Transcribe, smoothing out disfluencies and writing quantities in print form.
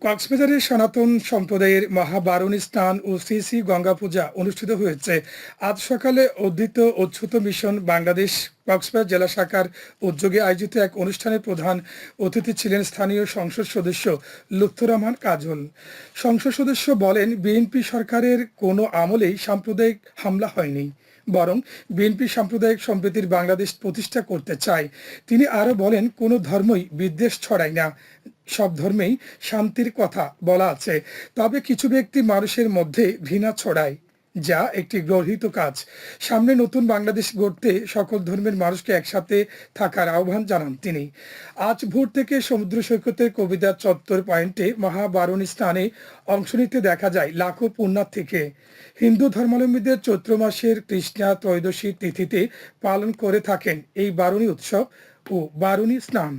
কক্সবাজারের সনাতন সম্প্রদায়ের মহাবারণী স্নান ও শ্রী শ্রী গঙ্গা পূজা অনুষ্ঠিত হয়েছে। আজ সকালে উদ্ধৃত অচ্যুত মিশন বাংলাদেশ কক্সবাজার জেলা শাখার উদ্যোগে আয়োজিত এক অনুষ্ঠানে প্রধান অতিথি ছিলেন স্থানীয় সংসদ সদস্য লুৎফর রহমান কাজল। সংসদ সদস্য বলেন, বিএনপি সরকারের কোনো আমলেই সাম্প্রদায়িক হামলা হয়নি, বরং বিএনপি সাম্প্রদায়িক সম্প্রীতির বাংলাদেশ প্রতিষ্ঠা করতে চায়। তিনি আরও বলেন, কোনো ধর্মই বিদ্বেষ ছড়ায় না, সব ধর্মেই শান্তির কথা বলা আছে। তবে কিছু ব্যক্তি মানুষের মধ্যে ঘৃণা ছড়ায়, যা একটি গর্হিত কাজ। সামনে নতুন বাংলাদেশ গড়তে সকল ধর্মের মানুষকে একসাথে থাকার আহ্বান জানান তিনি। আজ ভোর থেকে সমুদ্র সৈকতের কবিতা চত্বর পয়েন্টে মহাবারণী স্নানে অংশ নিতে দেখা যায় লাখো পুণ্যার্থীকে। হিন্দু ধর্মাবলম্বীদের চৈত্র মাসের কৃষ্ণা ত্রয়োদশী তিথিতে পালন করে থাকেন এই বারণী উৎসব ও বারণী স্নান।